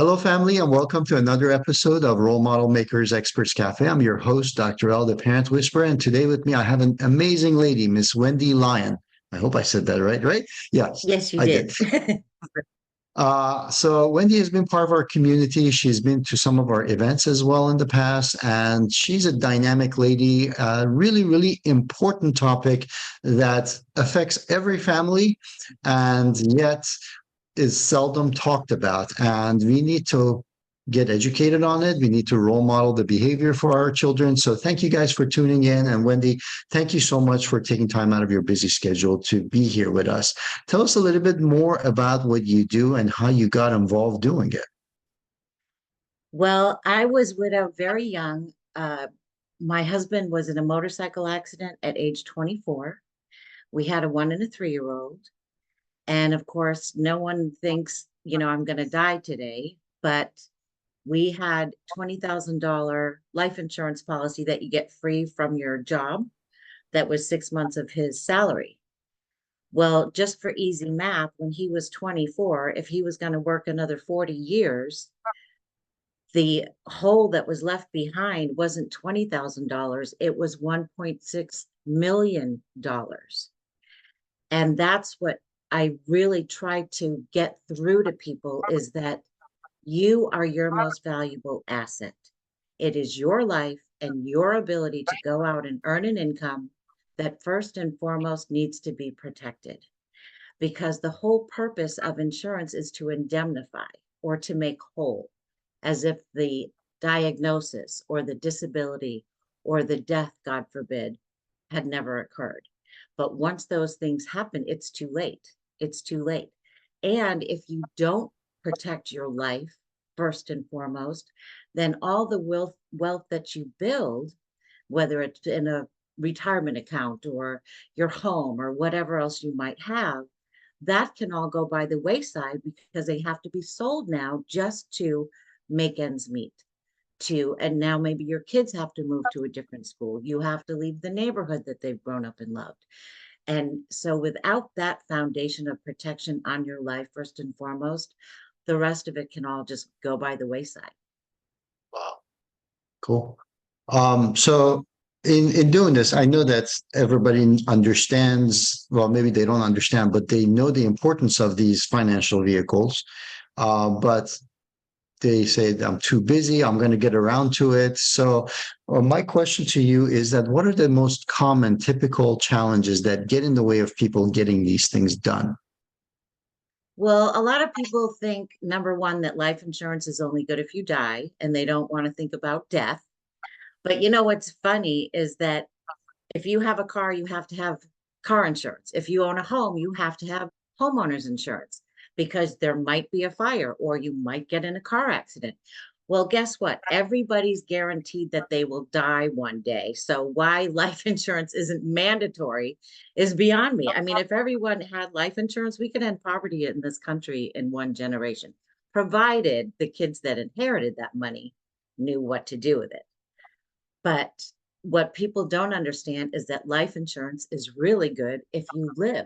Hello, family, and welcome to another episode of Role Model Makers Experts Cafe. I'm your host, Dr. L, the Parent Whisperer, and today with me I have an amazing lady, Miss Wendy Lyon. I hope I said that right, right? Yes, Yes, you I did. did. So Wendy has been part of our community. She's been to some of our events as well in the past, and she's a dynamic lady. Really, really important topic that affects every family, and yet is seldom talked about. And we need to get educated on it. We need to role model the behavior for our children. So thank you guys for tuning in. And Wendy, thank you so much for taking time out of your busy schedule to be here with us. Tell us a little bit more about what you do and how you got involved doing it. Well, I was widowed very young. My husband was in a motorcycle accident at age 24. We had a 1 and a 3-year-old. And of course, no one thinks, I'm going to die today, but we had $20,000 life insurance policy that you get free from your job. That was 6 months of his salary. Well, just for easy math, when he was 24, if he was going to work another 40 years, the hole that was left behind wasn't $20,000, it was $1.6 million. And that's what I really try to get through to people is that you are your most valuable asset. It is your life and your ability to go out and earn an income that first and foremost needs to be protected. Because the whole purpose of insurance is to indemnify or to make whole, as if the diagnosis or the disability or the death, God forbid, had never occurred. But once those things happen, it's too late. It's too late. And if you don't protect your life, first and foremost, then all the wealth that you build, whether it's in a retirement account or your home or whatever else you might have, that can all go by the wayside because they have to be sold now just to make ends meet. And now maybe your kids have to move to a different school. You have to leave the neighborhood that they've grown up and loved. And so without that foundation of protection on your life, first and foremost, the rest of it can all just go by the wayside. Wow, cool. So in doing this, I know that everybody understands, well, maybe they don't understand, but they know the importance of these financial vehicles. But they say, I'm too busy, I'm going to get around to it. So, my question to you is that what are the most common, typical challenges that get in the way of people getting these things done? Well, a lot of people think, number one, that life insurance is only good if you die, and they don't want to think about death. But what's funny is that if you have a car, you have to have car insurance. If you own a home, you have to have homeowners insurance because there might be a fire or you might get in a car accident. Well, guess what? Everybody's guaranteed that they will die one day. So why life insurance isn't mandatory is beyond me. I mean, if everyone had life insurance, we could end poverty in this country in one generation, provided the kids that inherited that money knew what to do with it. But what people don't understand is that life insurance is really good if you live.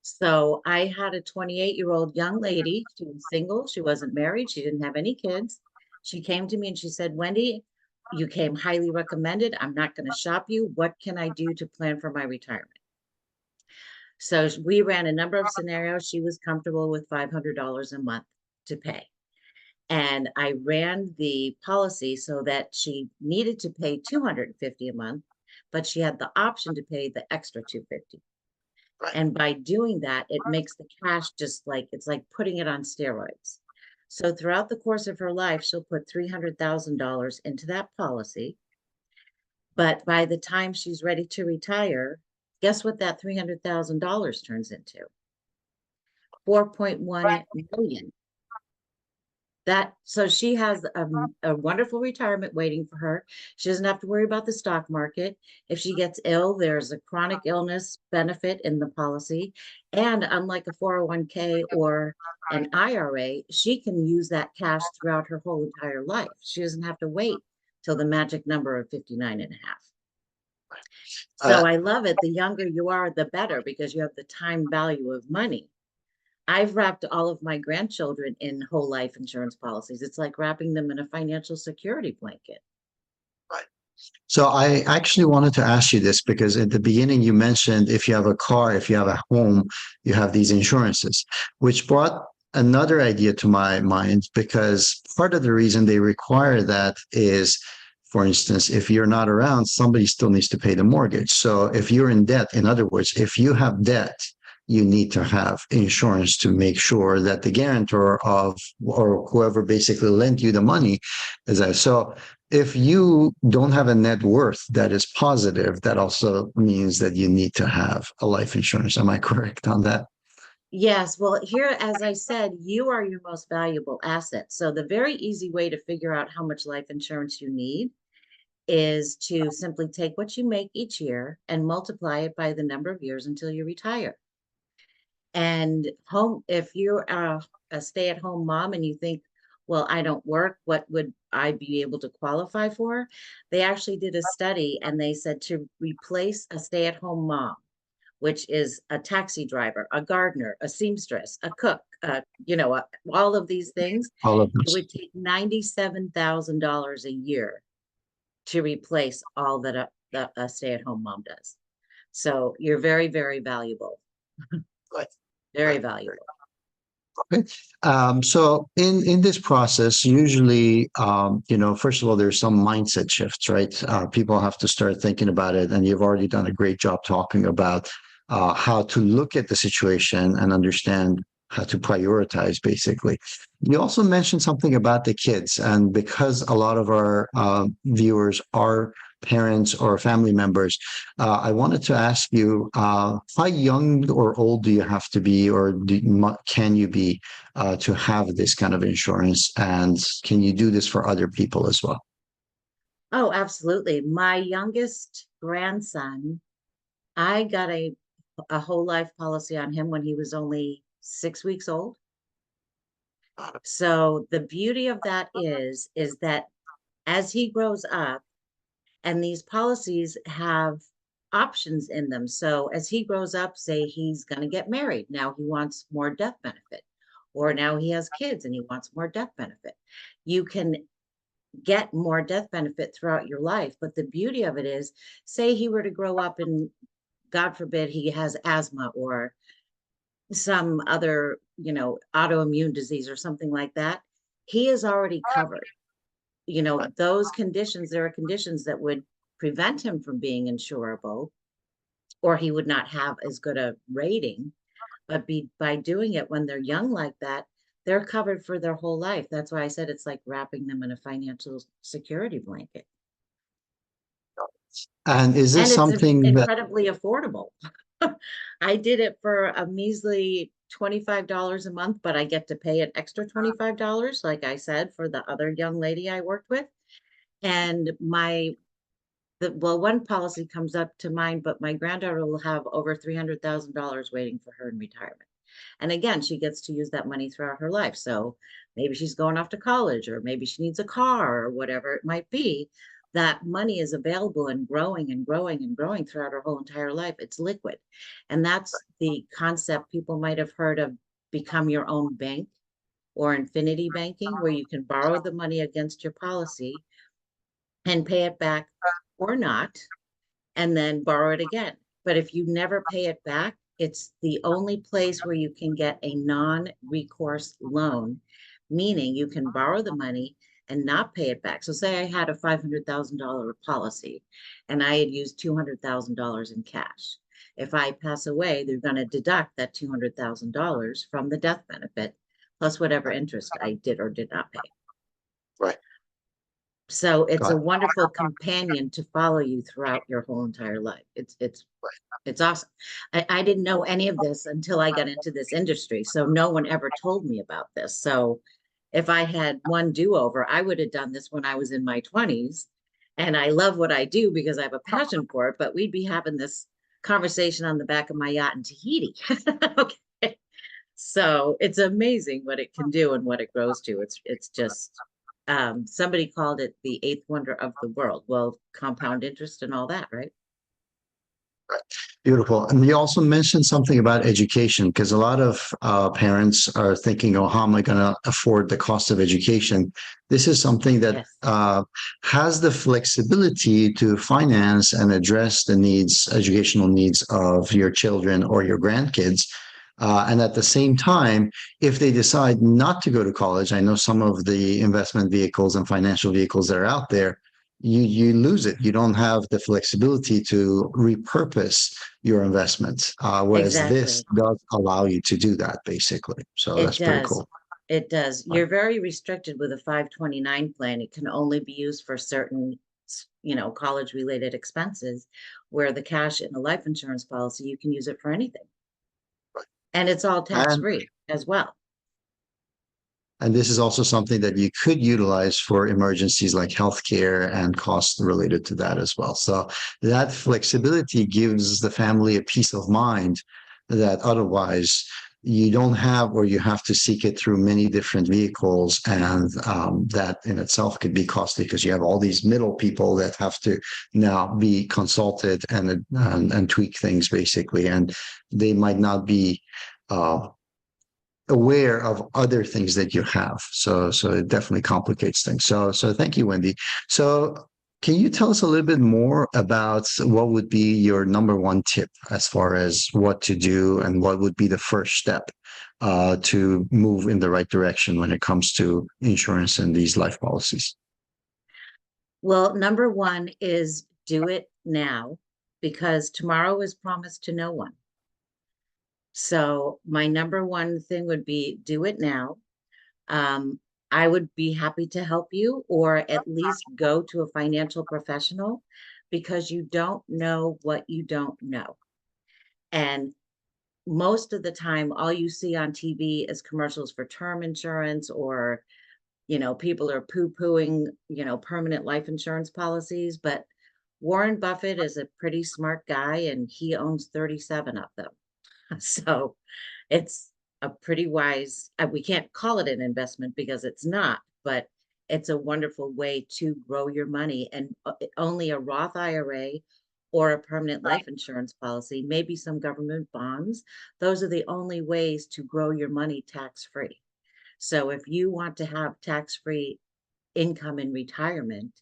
So I had a 28-year-old young lady. She was single. She wasn't married. She didn't have any kids. She came to me and she said, Wendy, you came highly recommended. I'm not going to shop you. What can I do to plan for my retirement? So we ran a number of scenarios. She was comfortable with $500 a month to pay. And I ran the policy so that she needed to pay $250 a month, but she had the option to pay the extra $250. Right. And by doing that, it makes the cash just like it's like putting it on steroids. So throughout the course of her life, she'll put $300,000 into that policy. But by the time she's ready to retire, guess what that $300,000 turns into? 4.1 million. So she has a wonderful retirement waiting for her. She doesn't have to worry about the stock market. If she gets ill, there's a chronic illness benefit in the policy. And unlike a 401k or an IRA, she can use that cash throughout her whole entire life. She doesn't have to wait till the magic number of 59 and a half. Uh, So I love it. The younger you are, the better because you have the time value of money. I've wrapped all of my grandchildren in whole life insurance policies. It's like wrapping them in a financial security blanket. Right. So I actually wanted to ask you this because at the beginning you mentioned if you have a car, if you have a home, you have these insurances, which brought another idea to my mind because part of the reason they require that is, for instance, if you're not around, somebody still needs to pay the mortgage. So if you're in debt, in other words, if you have debt, you need to have insurance to make sure that the guarantor of or whoever basically lent you the money is that. So if you don't have a net worth that is positive, that also means that you need to have a life insurance. Am I correct on that? Yes, well, here, as I said, you are your most valuable asset. So the very easy way to figure out how much life insurance you need is to simply take what you make each year and multiply it by the number of years until you retire. And home, if you're a stay-at-home mom and you think, well, I don't work, what would I be able to qualify for? They actually did a study and they said to replace a stay-at-home mom, which is a taxi driver, a gardener, a seamstress, a cook, all of these things, All of it this. would take $97,000 a year to replace all that a stay-at-home mom does. So you're very, very valuable, Right. very Right. valuable. Okay. So in this process, usually, first of all, there's some mindset shifts, right? People have to start thinking about it, and you've already done a great job talking about how to look at the situation and understand how to prioritize, basically. You also mentioned something about the kids, and because a lot of our viewers are parents or family members, I wanted to ask you, how young or old do you have to be, or can you be, to have this kind of insurance? And can you do this for other people as well? Oh, absolutely. My youngest grandson, I got a whole life policy on him when he was only 6 weeks old. So the beauty of that is that as he grows up, and these policies have options in them. So as he grows up, say he's going to get married, now he wants more death benefit, or now he has kids and he wants more death benefit. You can get more death benefit throughout your life. But the beauty of it is, say he were to grow up and God forbid he has asthma or some other, autoimmune disease or something like that, he is already covered. Right. Those conditions, there are conditions that would prevent him from being insurable, or he would not have as good a rating. But by doing it when they're young like that, they're covered for their whole life. That's why I said it's like wrapping them in a financial security blanket. And is And this it's something that, incredibly affordable. I did it for a measly $25 a month, but I get to pay an extra $25, like I said, for the other young lady I worked with. And one policy comes up to mind, but my granddaughter will have over $300,000 waiting for her in retirement. And again, she gets to use that money throughout her life. So maybe she's going off to college, or maybe she needs a car, or whatever it might be. That money is available and growing and growing and growing throughout her whole entire life. It's liquid. And that's the concept people might have heard of, become your own bank or infinity banking, where you can borrow the money against your policy and pay it back or not, and then borrow it again. But if you never pay it back, it's the only place where you can get a non-recourse loan, meaning you can borrow the money and not pay it back. So say I had a $500,000 policy and I had used $200,000 in cash. If I pass away, they're going to deduct that $200,000 from the death benefit, plus whatever interest I did or did not pay. right? So it's a Got wonderful companion to follow you throughout your whole entire life. It's awesome. I didn't know any of this until I got into this industry. So no one ever told me about this. So if I had one do-over, I would have done this when I was in my 20s. And I love what I do because I have a passion for it, but we'd be having this conversation on the back of my yacht in Tahiti. Okay. So it's amazing what it can do and what it grows to. It's just somebody called it the eighth wonder of the world. Well, compound interest and all that, right? Right. Beautiful. And you also mentioned something about education, because a lot of parents are thinking, oh, how am I going to afford the cost of education? This is something that Yes, has the flexibility to finance and address the needs, educational needs of your children or your grandkids. And at the same time, if they decide not to go to college, I know some of the investment vehicles and financial vehicles that are out there, you lose it. You don't have the flexibility to repurpose your investments, whereas this exactly. does allow you to do that, basically. So It that's pretty does. cool. It does. Right. You're very restricted with a 529 plan. It can only be used for certain, college related expenses, where the cash in a life insurance policy, you can use it for anything. And it's all tax And free as well. and this is also something that you could utilize for emergencies like healthcare and costs related to that as well. So that flexibility gives the family a peace of mind that otherwise you don't have, or you have to seek it through many different vehicles. And that in itself could be costly because you have all these middle people that have to now be consulted and tweak things basically. And they might not be uh, aware of other things that you have. So it definitely complicates things. So thank you, Wendy. So can you tell us a little bit more about what would be your number one tip as far as what to do and what would be the first step to move in the right direction when it comes to insurance and these life policies? Well, number one is do it now, because tomorrow is promised to no one. So my number one thing would be do it now. Um, I would be happy to help you, or at least go to a financial professional, because you don't know what you don't know. And most of the time, all you see on TV is commercials for term insurance, or, people are poo-pooing, permanent life insurance policies. But Warren Buffett is a pretty smart guy, and he owns 37 of them. So it's a pretty wise, we can't call it an investment because it's not, but it's a wonderful way to grow your money. And only a Roth IRA or a permanent life insurance policy, maybe some government bonds, those are the only ways to grow your money tax free. So if you want to have tax free income in retirement,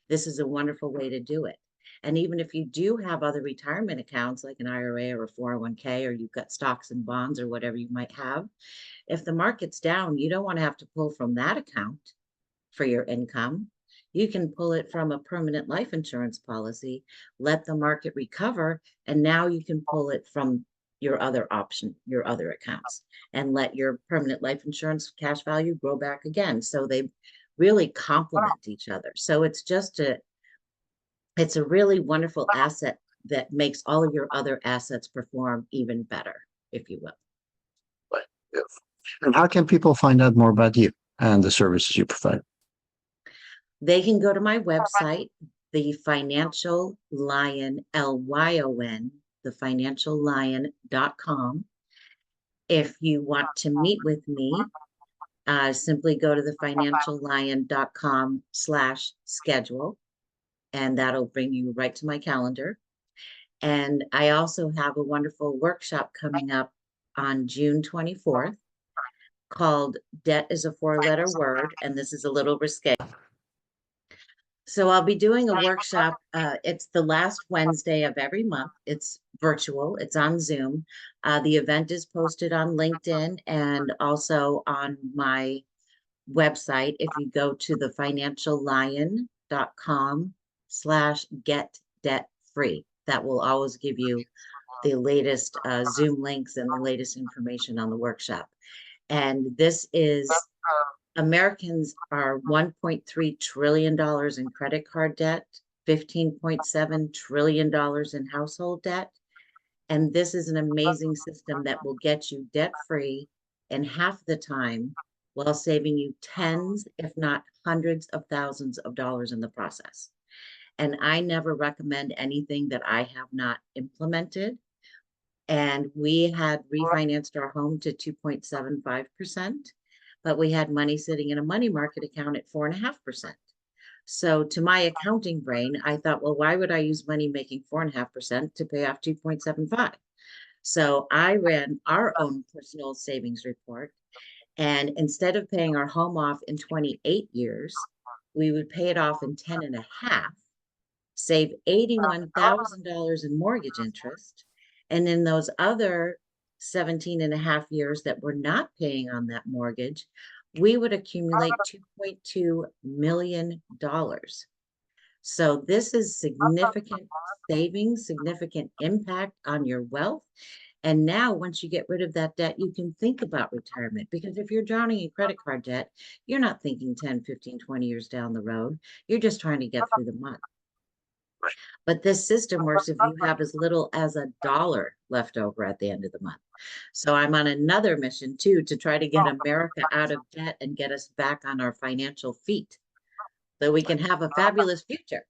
this is a wonderful way to do it. And even if you do have other retirement accounts like an IRA or a 401k, or you've got stocks and bonds or whatever you might have, if the market's down, you don't want to have to pull from that account for your income. You can pull it from a permanent life insurance policy, let the market recover, and now you can pull it from your other option, your other accounts, and let your permanent life insurance cash value grow back again. So they really complement each other. So it's a really wonderful asset that makes all of your other assets perform even better, if you will. And how can people find out more about you and the services you provide? They can go to my website, the Financial Lyon, Lyon, thefinanciallion.com. If you want to meet with me, simply go to thefinanciallion.com/schedule, and that'll bring you right to my calendar. And I also have a wonderful workshop coming up on June 24th called Debt is a Four-Letter Word, and this is a little risque. So I'll be doing a workshop. It's the last Wednesday of every month. It's virtual. It's on Zoom. The event is posted on LinkedIn and also on my website. If you go to the financiallion.com/get debt free, that will always give you the latest Zoom links and the latest information on the workshop. And this is Americans are $1.3 trillion in credit card debt, $15.7 trillion in household debt. And this is an amazing system that will get you debt free in half the time, while saving you tens, if not hundreds of thousands of dollars in the process. And I never recommend anything that I have not implemented. And we had refinanced our home to 2.75%, but we had money sitting in a money market account at 4.5%. So to my accounting brain, I thought, well, why would I use money making 4.5% to pay off 2.75? So I ran our own personal savings report. And instead of paying our home off in 28 years, we would pay it off in 10 and a half, save $81,000 in mortgage interest. And in those other 17 and a half years that we're not paying on that mortgage, we would accumulate $2.2 million. So this is significant savings, significant impact on your wealth. And now, once you get rid of that debt, you can think about retirement. Because if you're drowning in credit card debt, you're not thinking 10, 15, 20 years down the road. You're just trying to get through the month. But this system works if you have as little as $1 left over at the end of the month. So I'm on another mission too, to try to get America out of debt and get us back on our financial feet so we can have a fabulous future.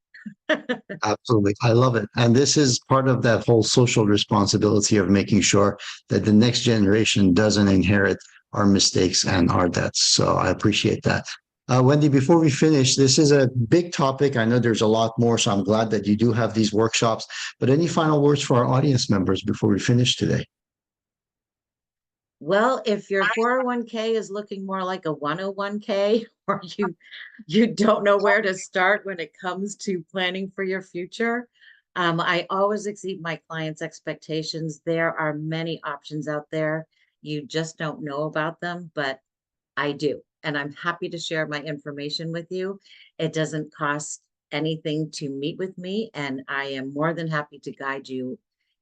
Absolutely. I love it. And this is part of that whole social responsibility of making sure that the next generation doesn't inherit our mistakes and our debts. So I appreciate that. Wendy, before we finish, this is a big topic. I know there's a lot more, so I'm glad that you do have these workshops. But any final words for our audience members before we finish today? Well, if your 401k is looking more like a 101k, or you don't know where to start when it comes to planning for your future, I always exceed my clients' expectations. There are many options out there. You just don't know about them, but I do. And I'm happy to share my information with you. It doesn't cost anything to meet with me, and I am more than happy to guide you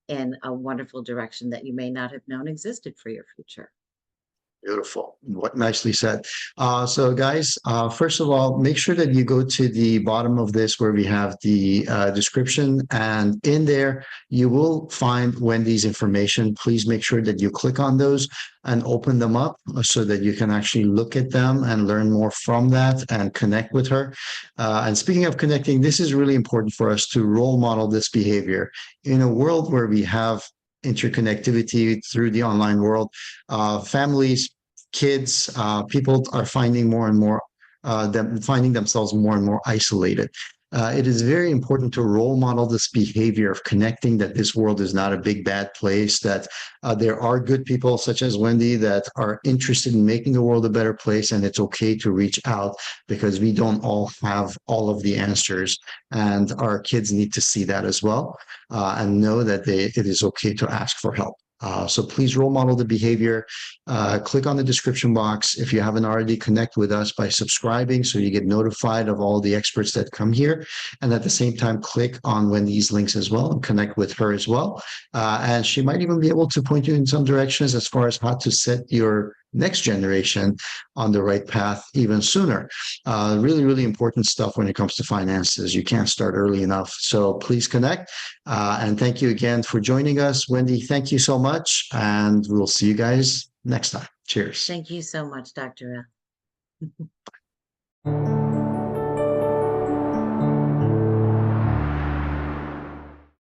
in a wonderful direction that you may not have known existed for your future. Beautiful. What nicely said. So guys, first of all, make sure that you go to the bottom of this where we have the description, and in there you will find Wendy's information. Please make sure that you click on those and open them up so that you can actually look at them and learn more from that and connect with her. And speaking of connecting, this is really important for us to role model this behavior in a world where we have interconnectivity through the online world. Families, kids, people are finding more and more finding themselves more and more isolated. It is very important to role model this behavior of connecting, that this world is not a big bad place, that there are good people such as Wendy that are interested in making the world a better place, and it's okay to reach out because we don't all have all of the answers, and our kids need to see that as well, and know that it is okay to ask for help. So please role model the behavior. Click on the description box. If you haven't already, connect with us by subscribing so you get notified of all the experts that come here. And at the same time, click on Wendy's links as well and connect with her as well. And she might even be able to point you in some directions as far as how to set your next generation on the right path even sooner. Really, really important stuff when it comes to finances. You can't start early enough. So please connect. And thank you again for joining us. Wendy, thank you so much. And we'll see you guys next time. Cheers. Thank you so much, Dr. L.